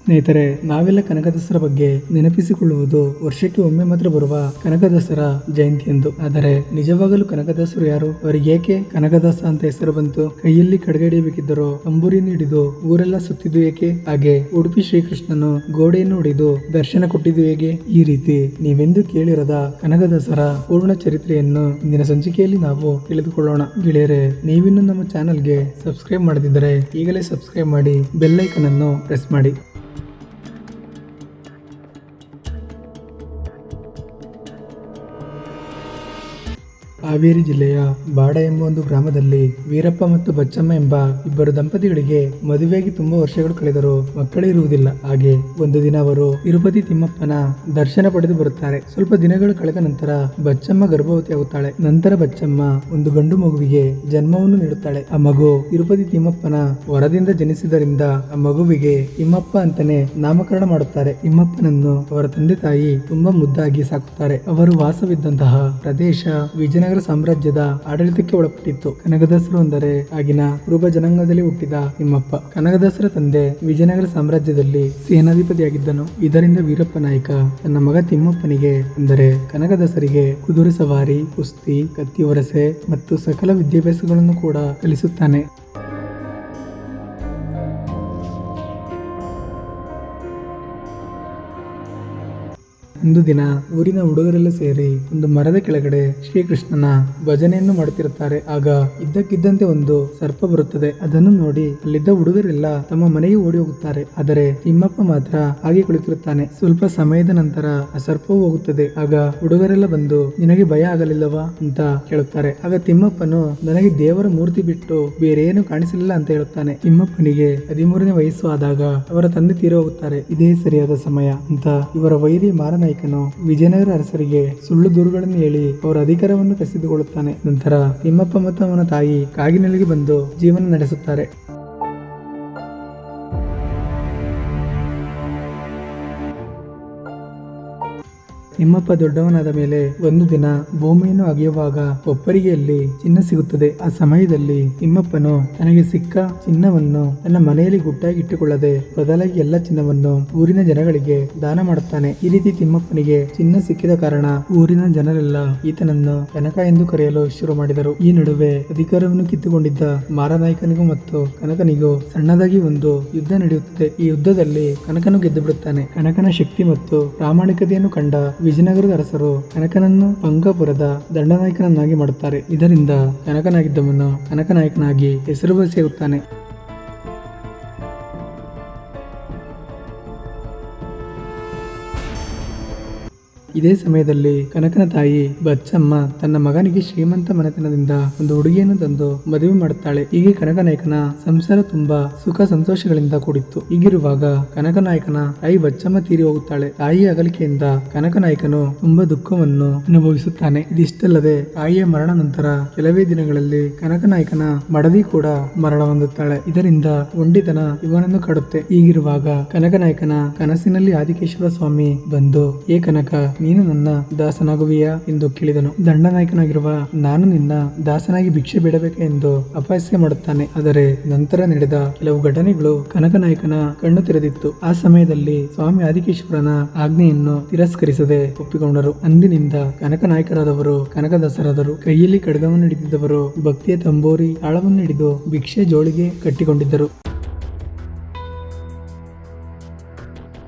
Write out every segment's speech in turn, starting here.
ಸ್ನೇಹಿತರೆ, ನಾವೆಲ್ಲ ಕನಕ ದಸರಾ ಬಗ್ಗೆ ನೆನಪಿಸಿಕೊಳ್ಳುವುದು ವರ್ಷಕ್ಕೆ ಒಮ್ಮೆ ಮಾತ್ರ ಬರುವ ಕನಕ ದಸರಾ ಜಯಂತಿಯಂದು. ಆದರೆ ನಿಜವಾಗಲೂ ಕನಕದಾಸರು ಯಾರು? ಅವರಿಗೆ ಏಕೆ ಕನಕದಾಸ ಅಂತ ಹೆಸರು ಬಂತು? ಕೈಯಲ್ಲಿ ಖಡ್ಗ ಹಿಡಿಯಬೇಕಿದ್ದರೂ ತಂಬೂರಿಯನ್ನು ಹಿಡಿದು ಊರೆಲ್ಲ ಸುತ್ತಿದ್ದು ಏಕೆ? ಹಾಗೆ ಉಡುಪಿ ಶ್ರೀಕೃಷ್ಣನು ಗೋಡೆಯನ್ನು ಹೊಡೆದು ದರ್ಶನ ಕೊಟ್ಟಿದ್ದು ಹೇಗೆ? ಈ ರೀತಿ ನೀವೆಂದು ಕೇಳಿರದ ಕನಕದಾಸರ ಪೂರ್ಣ ಚರಿತ್ರೆಯನ್ನು ಇಂದಿನ ಸಂಚಿಕೆಯಲ್ಲಿ ನಾವು ತಿಳಿದುಕೊಳ್ಳೋಣ. ಗೆಳೆಯರೆ, ನೀವಿನ್ನು ನಮ್ಮ ಚಾನೆಲ್ಗೆ ಸಬ್ಸ್ಕ್ರೈಬ್ ಮಾಡದಿದ್ದರೆ ಈಗಲೇ ಸಬ್ಸ್ಕ್ರೈಬ್ ಮಾಡಿ, ಬೆಲ್ ಐಕನ್ ಅನ್ನು ಪ್ರೆಸ್ ಮಾಡಿ. ಹಾವೇರಿ ಜಿಲ್ಲೆಯ ಬಾಡ ಎಂಬ ಒಂದು ಗ್ರಾಮದಲ್ಲಿ ವೀರಪ್ಪ ಮತ್ತು ಬಚ್ಚಮ್ಮ ಎಂಬ ಇಬ್ಬರು ದಂಪತಿಗಳಿಗೆ ಮದುವೆಯಾಗಿ ತುಂಬಾ ವರ್ಷಗಳು ಕಳೆದರೂ ಮಕ್ಕಳಿರುವುದಿಲ್ಲ. ಹಾಗೆ ಒಂದು ದಿನ ಅವರು ತಿರುಪತಿ ತಿಮ್ಮಪ್ಪನ ದರ್ಶನ ಪಡೆದು ಬರುತ್ತಾರೆ. ಸ್ವಲ್ಪ ದಿನಗಳು ಕಳೆದ ನಂತರ ಬಚ್ಚಮ್ಮ ಗರ್ಭವತಿಯಾಗುತ್ತಾಳೆ. ನಂತರ ಬಚ್ಚಮ್ಮ ಒಂದು ಗಂಡು ಮಗುವಿಗೆ ಜನ್ಮವನ್ನು ನೀಡುತ್ತಾಳೆ. ಆ ಮಗು ತಿರುಪತಿ ತಿಮ್ಮಪ್ಪನ ವರದಿಂದ ಜನಿಸಿದ್ದರಿಂದ ಆ ಮಗುವಿಗೆ ತಿಮ್ಮಪ್ಪ ಅಂತಾನೆ ನಾಮಕರಣ ಮಾಡುತ್ತಾರೆ. ತಿಮ್ಮಪ್ಪನನ್ನು ಅವರ ತಂದೆ ತಾಯಿ ತುಂಬಾ ಮುದ್ದಾಗಿ ಸಾಕುತ್ತಾರೆ. ಅವರು ವಾಸವಿದ್ದಂತಹ ಪ್ರದೇಶ ವಿಜಯನಗರ ಸಾಮ್ರಾಜ್ಯದ ಆಡಳಿತಕ್ಕೆ ಒಳಪಟ್ಟಿತ್ತು. ಕನಕದಾಸರು ಅಂದರೆ ಆಗಿನ ಕುರುಬ ಜನಾಂಗದಲ್ಲಿ ಹುಟ್ಟಿದ ತಿಮ್ಮಪ್ಪ. ಕನಕದಾಸರ ತಂದೆ ವಿಜಯನಗರ ಸಾಮ್ರಾಜ್ಯದಲ್ಲಿ ಸೇನಾಧಿಪತಿಯಾಗಿದ್ದನು. ಇದರಿಂದ ವೀರಪ್ಪ ನಾಯಕ ತನ್ನ ಮಗ ತಿಮ್ಮಪ್ಪನಿಗೆ ಅಂದರೆ ಕನಕದಾಸರಿಗೆ ಕುದುರೆ ಸವಾರಿ, ಕುಸ್ತಿ, ಕತ್ತಿ ಒರಸೆ ಮತ್ತು ಸಕಲ ವಿದ್ಯಾಭ್ಯಾಸಗಳನ್ನು ಕೂಡ ಕಲಿಸುತ್ತಾನೆ. ಒಂದು ದಿನ ಊರಿನ ಹುಡುಗರೆಲ್ಲ ಸೇರಿ ಒಂದು ಮರದ ಕೆಳಗಡೆ ಶ್ರೀಕೃಷ್ಣನ ಭಜನೆಯನ್ನು ಮಾಡುತ್ತಿರುತ್ತಾರೆ. ಆಗ ಇದ್ದಕ್ಕಿದ್ದಂತೆ ಒಂದು ಸರ್ಪ ಬರುತ್ತದೆ. ಅದನ್ನು ನೋಡಿ ಅಲ್ಲಿದ್ದ ಹುಡುಗರೆಲ್ಲ ತಮ್ಮ ಮನೆಗೆ ಓಡಿ ಹೋಗುತ್ತಾರೆ. ಆದರೆ ತಿಮ್ಮಪ್ಪ ಮಾತ್ರ ಹಾಗೆ ಕುಳಿತಿರುತ್ತಾನೆ. ಸ್ವಲ್ಪ ಸಮಯದ ನಂತರ ಆ ಸರ್ಪವು ಹೋಗುತ್ತದೆ. ಆಗ ಹುಡುಗರೆಲ್ಲ ಬಂದು, ನಿನಗೆ ಭಯ ಆಗಲಿಲ್ಲವಾ ಅಂತ ಕೇಳುತ್ತಾರೆ. ಆಗ ತಿಮ್ಮಪ್ಪನು, ನನಗೆ ದೇವರ ಮೂರ್ತಿ ಬಿಟ್ಟು ಬೇರೆ ಏನು ಕಾಣಿಸಲಿಲ್ಲ ಅಂತ ಹೇಳುತ್ತಾನೆ. ತಿಮ್ಮಪ್ಪನಿಗೆ 13ನೇ ವಯಸ್ಸು ಆದಾಗ ಅವರ ತಂದೆ ತೀರಿ ಹೋಗುತ್ತಾರೆ. ಇದೇ ಸರಿಯಾದ ಸಮಯ ಅಂತ ಇವರ ವೈರಿ ಮಾರನಾಯಕನು ವಿಜಯನಗರ ಅರಸರಿಗೆ ಸುಳ್ಳು ದೂರುಗಳನ್ನು ಹೇಳಿ ಅವರ ಅಧಿಕಾರವನ್ನು ಕಸಿದುಕೊಳ್ಳುತ್ತಾನೆ. ನಂತರ ತಿಮ್ಮಪ್ಪ ಮತ್ತು ಅವನ ತಾಯಿ ಕಾಗಿನೆಲೆಗೆ ಬಂದು ಜೀವನ ನಡೆಸುತ್ತಾರೆ. ತಿಮ್ಮಪ್ಪ ದೊಡ್ಡವನಾದ ಮೇಲೆ ಒಂದು ದಿನ ಭೂಮಿಯನ್ನು ಅಗೆಯುವಾಗ ಕೊಪ್ಪರಿಗೆಯಲ್ಲಿ ಚಿನ್ನ ಸಿಗುತ್ತದೆ. ಆ ಸಮಯದಲ್ಲಿ ತಿಮ್ಮಪ್ಪನು ತನಗೆ ಸಿಕ್ಕ ಚಿನ್ನವನ್ನು ತನ್ನ ಮನೆಯಲ್ಲಿ ಗುಟ್ಟಾಗಿ ಇಟ್ಟುಕೊಳ್ಳದೆ ಬದಲಾಗಿ ಎಲ್ಲ ಚಿನ್ನವನ್ನು ಊರಿನ ಜನಗಳಿಗೆ ದಾನ ಮಾಡುತ್ತಾನೆ. ಈ ರೀತಿ ತಿಮ್ಮಪ್ಪನಿಗೆ ಚಿನ್ನ ಸಿಕ್ಕಿದ ಕಾರಣ ಊರಿನ ಜನರೆಲ್ಲ ಈತನನ್ನು ಕನಕ ಎಂದು ಕರೆಯಲು ಶುರು ಮಾಡಿದರು. ಈ ನಡುವೆ ಅಧಿಕಾರವನ್ನು ಕಿತ್ತುಕೊಂಡಿದ್ದ ಮಾರನಾಯಕನಿಗೂ ಮತ್ತು ಕನಕನಿಗೂ ಸಣ್ಣದಾಗಿ ಒಂದು ಯುದ್ಧ ನಡೆಯುತ್ತದೆ. ಈ ಯುದ್ಧದಲ್ಲಿ ಕನಕನು ಗೆದ್ದು ಬಿಡುತ್ತಾನೆ. ಕನಕನ ಶಕ್ತಿ ಮತ್ತು ಪ್ರಾಮಾಣಿಕತೆಯನ್ನು ಕಂಡ ವಿಜಯನಗರದ ಅರಸರು ಕನಕನನ್ನು ಪಂಗಪುರದ ದಂಡನಾಯಕನನ್ನಾಗಿ ಮಾಡುತ್ತಾರೆ. ಇದರಿಂದ ಕನಕನಾಗಿದ್ದವನು ಕನಕನಾಯಕನಾಗಿ ಹೆಸರುವಾಸಿಯಾಗುತ್ತಾನೆ. ಇದೇ ಸಮಯದಲ್ಲಿ ಕನಕನ ತಾಯಿ ಬಚ್ಚಮ್ಮ ತನ್ನ ಮಗನಿಗೆ ಶ್ರೀಮಂತ ಮನೆತನದಿಂದ ಒಂದು ಹುಡುಗಿಯನ್ನು ತಂದು ಮದುವೆ ಮಾಡುತ್ತಾಳೆ. ಹೀಗೆ ಕನಕನಾಯಕನ ಸಂಸಾರ ತುಂಬಾ ಸುಖ ಸಂತೋಷಗಳಿಂದ ಕೂಡಿತ್ತು. ಹೀಗಿರುವಾಗ ಕನಕನಾಯಕನ ತಾಯಿ ಬಚ್ಚಮ್ಮ ತೀರಿ ಹೋಗುತ್ತಾಳೆ. ತಾಯಿಯ ಅಗಲಿಕೆಯಿಂದ ಕನಕನಾಯಕನು ತುಂಬಾ ದುಃಖವನ್ನು ಅನುಭವಿಸುತ್ತಾನೆ. ಇದಿಷ್ಟಲ್ಲದೆ ತಾಯಿಯ ಮರಣ ನಂತರ ಕೆಲವೇ ದಿನಗಳಲ್ಲಿ ಕನಕನಾಯಕನ ಮಡದಿ ಕೂಡ ಮರಣ ಹೊಂದುತ್ತಾಳೆ. ಇದರಿಂದ ಒಂಟಿತನ ಇವನನ್ನು ಕಾಡುತ್ತೆ. ಹೀಗಿರುವಾಗ ಕನಕನಾಯಕನ ಕನಸಿನಲ್ಲಿ ಆದಿಕೇಶ್ವರ ಸ್ವಾಮಿ ಬಂದು, ಏ ಕನಕ, ನೀನು ನನ್ನ ದಾಸನಾಗುವಿಯಾ ಎಂದು ಕೇಳಿದನು. ದಂಡನಾಯಕನಾಗಿರುವ ನಾನು ನಿನ್ನ ದಾಸನಾಗಿ ಭಿಕ್ಷೆ ಬೇಡಬೇಕೆ ಎಂದು ಅಪಹಾಸ್ಯ ಮಾಡುತ್ತಾನೆ. ಆದರೆ ನಂತರ ನಡೆದ ಕೆಲವು ಘಟನೆಗಳು ಕನಕನಾಯಕನ ಕಣ್ಣು ತೆರೆದಿತ್ತು. ಆ ಸಮಯದಲ್ಲಿ ಸ್ವಾಮಿ ಆದಿಕೇಶ್ವರನ ಆಜ್ಞೆಯನ್ನು ತಿರಸ್ಕರಿಸದೆ ಒಪ್ಪಿಕೊಂಡರು. ಅಂದಿನಿಂದ ಕನಕನಾಯಕರಾದವರು ಕನಕದಾಸರಾದರು. ಕೈಯಲ್ಲಿ ಖಡ್ಗವನ್ನು ಹಿಡಿದಿದ್ದವರು ಭಕ್ತಿಯ ತಂಬೋರಿ ತಾಳವನ್ನು ಹಿಡಿದು ಭಿಕ್ಷೆ ಜೋಳಿಗೆ ಕಟ್ಟಿಕೊಂಡಿದ್ದರು.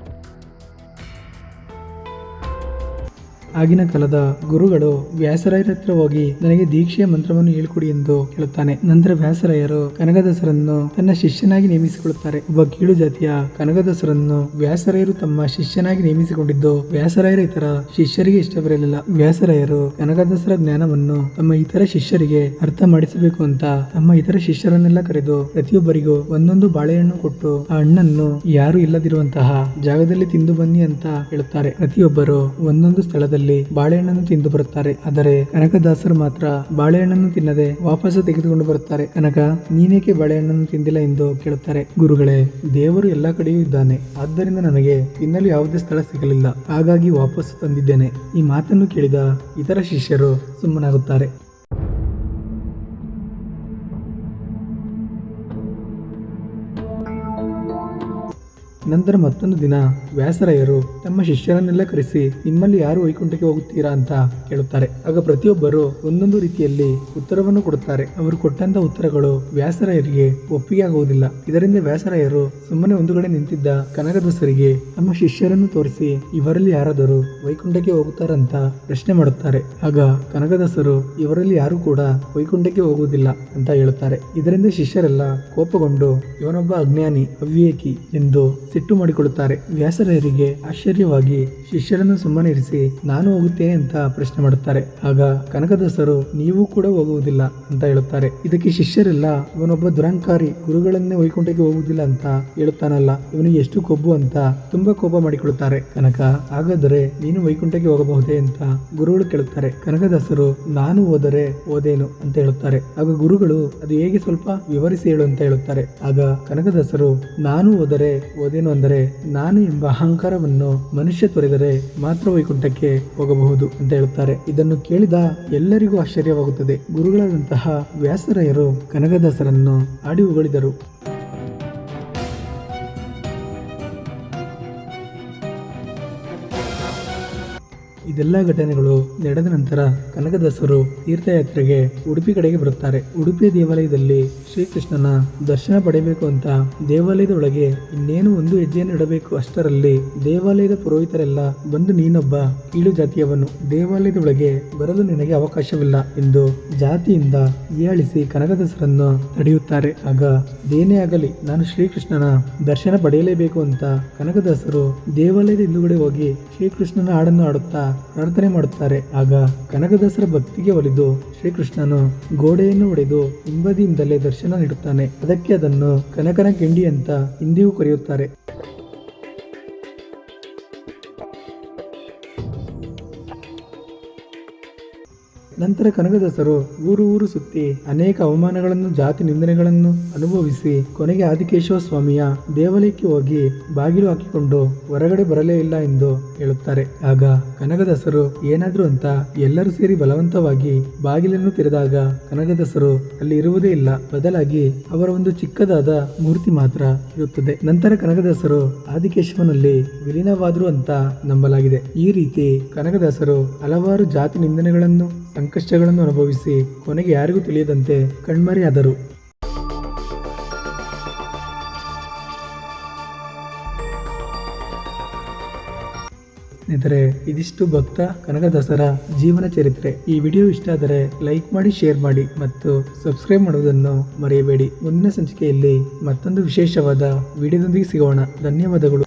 ಆಗಿನ ಕಾಲದ ಗುರುಗಳು ವ್ಯಾಸರಾಯರ ಹತ್ರ ಹೋಗಿ ನನಗೆ ದೀಕ್ಷೆಯ ಮಂತ್ರವನ್ನು ಹೇಳ್ಕೊಡಿ ಎಂದು ಹೇಳುತ್ತಾನೆ. ನಂತರ ವ್ಯಾಸರಾಯರು ಕನಕದಾಸರನ್ನು ತನ್ನ ಶಿಷ್ಯನಾಗಿ ನೇಮಿಸಿಕೊಳ್ಳುತ್ತಾರೆ. ಒಬ್ಬ ಕೀಳು ಜಾತಿಯ ಕನಕದಾಸರನ್ನು ವ್ಯಾಸರಾಯರು ತಮ್ಮ ಶಿಷ್ಯನಾಗಿ ನೇಮಿಸಿಕೊಂಡಿದ್ದು ವ್ಯಾಸರಾಯರ ಇತರ ಶಿಷ್ಯರಿಗೆ ಇಷ್ಟವಿರಲಿಲ್ಲ. ವ್ಯಾಸರಾಯರು ಕನಕದಾಸರ ಜ್ಞಾನವನ್ನು ತಮ್ಮ ಇತರ ಶಿಷ್ಯರಿಗೆ ಅರ್ಥ ಮಾಡಿಸಬೇಕು ಅಂತ ತಮ್ಮ ಇತರ ಶಿಷ್ಯರನ್ನೆಲ್ಲ ಕರೆದು ಪ್ರತಿಯೊಬ್ಬರಿಗೂ ಒಂದೊಂದು ಬಾಳೆಹಣ್ಣು ಕೊಟ್ಟು ಆ ಹಣ್ಣನ್ನು ಯಾರು ಇಲ್ಲದಿರುವಂತಹ ಜಾಗದಲ್ಲಿ ತಿಂದು ಬನ್ನಿ ಅಂತ ಹೇಳುತ್ತಾರೆ. ಪ್ರತಿಯೊಬ್ಬರು ಒಂದೊಂದು ಸ್ಥಳದಲ್ಲಿ ಬಾಳೆಹಣ್ಣನ್ನು ತಿಂದು ಬರುತ್ತಾರೆ. ಆದರೆ ಕನಕದಾಸರು ಮಾತ್ರ ಬಾಳೆಹಣ್ಣನ್ನು ತಿನ್ನದೆ ವಾಪಸ್ಸು ತೆಗೆದುಕೊಂಡು ಬರುತ್ತಾರೆ. ಕನಕ, ನೀನೇಕೆ ಬಾಳೆಹಣ್ಣನ್ನು ತಿಂದಿಲ್ಲ ಎಂದು ಕೇಳುತ್ತಾರೆ. ಗುರುಗಳೇ, ದೇವರು ಎಲ್ಲಾ ಕಡೆಯೂ ಇದ್ದಾನೆ, ಆದ್ದರಿಂದ ನನಗೆ ತಿನ್ನಲು ಯಾವುದೇ ಸ್ಥಳ ಸಿಗಲಿಲ್ಲ, ಹಾಗಾಗಿ ವಾಪಸ್ಸು ತಂದಿದ್ದೇನೆ. ಈ ಮಾತನ್ನು ಕೇಳಿದ ಇತರ ಶಿಷ್ಯರು ಸುಮ್ಮನಾಗುತ್ತಾರೆ. ನಂತರ ಮತ್ತೊಂದು ದಿನ ವ್ಯಾಸರಾಯರು ತಮ್ಮ ಶಿಷ್ಯರನ್ನೆಲ್ಲ ಕರೆಸಿ ನಿಮ್ಮಲ್ಲಿ ಯಾರು ವೈಕುಂಠಕ್ಕೆ ಹೋಗುತ್ತೀರಾ ಅಂತ ಕೇಳುತ್ತಾರೆ. ಆಗ ಪ್ರತಿಯೊಬ್ಬರು ಒಂದೊಂದು ರೀತಿಯಲ್ಲಿ ಉತ್ತರವನ್ನು ಕೊಡುತ್ತಾರೆ. ಅವರು ಕೊಟ್ಟಂತ ಉತ್ತರಗಳು ವ್ಯಾಸರಾಯರಿಗೆ ಒಪ್ಪಿಗೆ ಆಗುವುದಿಲ್ಲ. ಇದರಿಂದ ವ್ಯಾಸರಾಯರು ಸುಮ್ಮನೆ ಒಂದು ಕಡೆ ನಿಂತಿದ್ದ ಕನಕದಾಸರಿಗೆ ತಮ್ಮ ಶಿಷ್ಯರನ್ನು ತೋರಿಸಿ ಇವರಲ್ಲಿ ಯಾರಾದರೂ ವೈಕುಂಠಕ್ಕೆ ಹೋಗುತ್ತಾರಂತ ಪ್ರಶ್ನೆ ಮಾಡುತ್ತಾರೆ. ಆಗ ಕನಕದಾಸರು ಇವರಲ್ಲಿ ಯಾರು ಕೂಡ ವೈಕುಂಠಕ್ಕೆ ಹೋಗುವುದಿಲ್ಲ ಅಂತ ಹೇಳುತ್ತಾರೆ. ಇದರಿಂದ ಶಿಷ್ಯರೆಲ್ಲ ಕೋಪಗೊಂಡು ಇವನೊಬ್ಬ ಅಜ್ಞಾನಿ, ಅವಿವೇಕಿ ಎಂದು ಸಿಟ್ಟು ಮಾಡಿಕೊಳ್ಳುತ್ತಾರೆ. ವ್ಯಾಸರಾಯರಿಗೆ ಆಶ್ಚರ್ಯವಾಗಿ ಶಿಷ್ಯರನ್ನು ಸುಮ್ಮನೆ ಇರಿಸಿ ನಾನು ಹೋಗುತ್ತೇನೆ ಅಂತ ಪ್ರಶ್ನೆ ಮಾಡುತ್ತಾರೆ. ಆಗ ಕನಕದಾಸರು ನೀವು ಕೂಡ ಹೋಗುವುದಿಲ್ಲ ಅಂತ ಹೇಳುತ್ತಾರೆ. ಇದಕ್ಕೆ ಶಿಷ್ಯರೆಲ್ಲ ಇವನೊಬ್ಬ ದುರಂಕಾರಿ, ಗುರುಗಳನ್ನೇ ವೈಕುಂಠಕ್ಕೆ ಹೋಗುವುದಿಲ್ಲ ಅಂತ ಹೇಳುತ್ತಾನಲ್ಲ, ಇವನಿಗೆ ಎಷ್ಟು ಕೊಬ್ಬು ಅಂತ ತುಂಬಾ ಕೋಪ ಮಾಡಿಕೊಳ್ಳುತ್ತಾರೆ. ಕನಕ, ಹಾಗಾದರೆ ನೀನು ವೈಕುಂಠಕ್ಕೆ ಹೋಗಬಹುದೇ ಅಂತ ಗುರುಗಳು ಕೇಳುತ್ತಾರೆ. ಕನಕದಾಸರು ನಾನು ಹೋದರೆ ಹೋದೇನು ಅಂತ ಹೇಳುತ್ತಾರೆ. ಆಗ ಗುರುಗಳು ಅದು ಹೇಗೆ ಸ್ವಲ್ಪ ವಿವರಿಸಿ ಹೇಳು ಅಂತ ಹೇಳುತ್ತಾರೆ. ಆಗ ಕನಕದಾಸರು ನಾನು ಹೋದರೆ ಹೋದೇನು ಅಂದರೆ ನಾನು ಎಂಬ ಅಹಂಕಾರವನ್ನು ಮನುಷ್ಯ ತೊರೆದರೆ ಮಾತ್ರ ವೈಕುಂಠಕ್ಕೆ ಹೋಗಬಹುದು ಅಂತ ಹೇಳುತ್ತಾರೆ. ಇದನ್ನು ಕೇಳಿದ ಎಲ್ಲರಿಗೂ ಆಶ್ಚರ್ಯವಾಗುತ್ತದೆ. ಗುರುಗಳಾದಂತಹ ವ್ಯಾಸರಾಯರು ಕನಕದಾಸರನ್ನು ಆಡಿ ಹೊಗಳಿದರು. ಇದೆಲ್ಲ ಘಟನೆಗಳು ನಡೆದ ನಂತರ ಕನಕದಾಸರು ತೀರ್ಥಯಾತ್ರೆಗೆ ಉಡುಪಿ ಕಡೆಗೆ ಬರುತ್ತಾರೆ. ಉಡುಪಿಯ ದೇವಾಲಯದಲ್ಲಿ ಶ್ರೀಕೃಷ್ಣನ ದರ್ಶನ ಪಡೆಯಬೇಕು ಅಂತ ದೇವಾಲಯದ ಒಳಗೆ ಇನ್ನೇನು ಒಂದು ಹೆಜ್ಜೆಯನ್ನು ಇಡಬೇಕು ಅಷ್ಟರಲ್ಲಿ ದೇವಾಲಯದ ಪುರೋಹಿತರೆಲ್ಲ ಬಂದು ನೀನೊಬ್ಬ ಕೀಳು ಜಾತಿಯವನು, ದೇವಾಲಯದ ಒಳಗೆ ಬರಲು ನಿನಗೆ ಅವಕಾಶವಿಲ್ಲ ಎಂದು ಜಾತಿಯಿಂದ ಹೀಯಾಳಿಸಿ ಕನಕದಾಸರನ್ನು ತಡೆಯುತ್ತಾರೆ. ಆಗ ಇದೇನೇ ಆಗಲಿ ನಾನು ಶ್ರೀಕೃಷ್ಣನ ದರ್ಶನ ಪಡೆಯಲೇಬೇಕು ಅಂತ ಕನಕದಾಸರು ದೇವಾಲಯದ ಹಿಂದುಗಡೆ ಹೋಗಿ ಶ್ರೀಕೃಷ್ಣನ ಹಾಡನ್ನು ಹಾಡುತ್ತಾ ಪ್ರಾರ್ಥನೆ ಮಾಡುತ್ತಾರೆ. ಆಗ ಕನಕದಾಸರ ಭಕ್ತಿಗೆ ಒಲಿದು ಶ್ರೀಕೃಷ್ಣನು ಗೋಡೆಯನ್ನು ಒಡೆದು ಹಿಂಬದಿಯಿಂದಲೇ ದರ್ಶನ ನೀಡುತ್ತಾನೆ. ಅದಕ್ಕೆ ಅದನ್ನು ಕನಕನ ಗಿಂಡಿ ಅಂತ ಇಂದಿಗೂ ಕರೆಯುತ್ತಾರೆ. ನಂತರ ಕನಕದಾಸರು ಊರು ಸುತ್ತಿ ಅನೇಕ ಅವಮಾನಗಳನ್ನು, ಜಾತಿ ನಿಂದನೆಗಳನ್ನು ಅನುಭವಿಸಿ ಕೊನೆಗೆ ಆದಿಕೇಶವ ಸ್ವಾಮಿಯ ದೇವಾಲಯಕ್ಕೆ ಹೋಗಿ ಬಾಗಿಲು ಹಾಕಿಕೊಂಡು ಹೊರಗಡೆ ಬರಲೇ ಇಲ್ಲ ಎಂದು ಹೇಳುತ್ತಾರೆ. ಆಗ ಕನಕದಾಸರು ಏನಾದ್ರು ಅಂತ ಎಲ್ಲರೂ ಸೇರಿ ಬಲವಂತವಾಗಿ ಬಾಗಿಲನ್ನು ತೆರೆದಾಗ ಕನಕದಾಸರು ಅಲ್ಲಿ ಇರುವುದೇ ಇಲ್ಲ, ಬದಲಾಗಿ ಅವರ ಒಂದು ಚಿಕ್ಕದಾದ ಮೂರ್ತಿ ಮಾತ್ರ ಇರುತ್ತದೆ. ನಂತರ ಕನಕದಾಸರು ಆದಿಕೇಶವನಲ್ಲಿ ವಿಲೀನವಾದರು ಅಂತ ನಂಬಲಾಗಿದೆ. ಈ ರೀತಿ ಕನಕದಾಸರು ಹಲವಾರು ಜಾತಿ ನಿಂದನೆಗಳನ್ನು, ಸಂಕಷ್ಟಗಳನ್ನು ಅನುಭವಿಸಿ ಕೊನೆಗೆ ಯಾರಿಗೂ ತಿಳಿಯದಂತೆ ಕಣ್ಮರೆಯಾದರು. ಸ್ನೇಹಿತರೆ, ಇದಿಷ್ಟು ಭಕ್ತ ಕನಕದಾಸರ ಜೀವನ ಚರಿತ್ರೆ. ಈ ವಿಡಿಯೋ ಇಷ್ಟ ಆದರೆ ಲೈಕ್ ಮಾಡಿ, ಶೇರ್ ಮಾಡಿ ಮತ್ತು ಸಬ್ಸ್ಕ್ರೈಬ್ ಮಾಡುವುದನ್ನು ಮರೆಯಬೇಡಿ. ಮುಂದಿನ ಸಂಚಿಕೆಯಲ್ಲಿ ಮತ್ತೊಂದು ವಿಶೇಷವಾದ ವಿಡಿಯೋದೊಂದಿಗೆ ಸಿಗೋಣ. ಧನ್ಯವಾದಗಳು.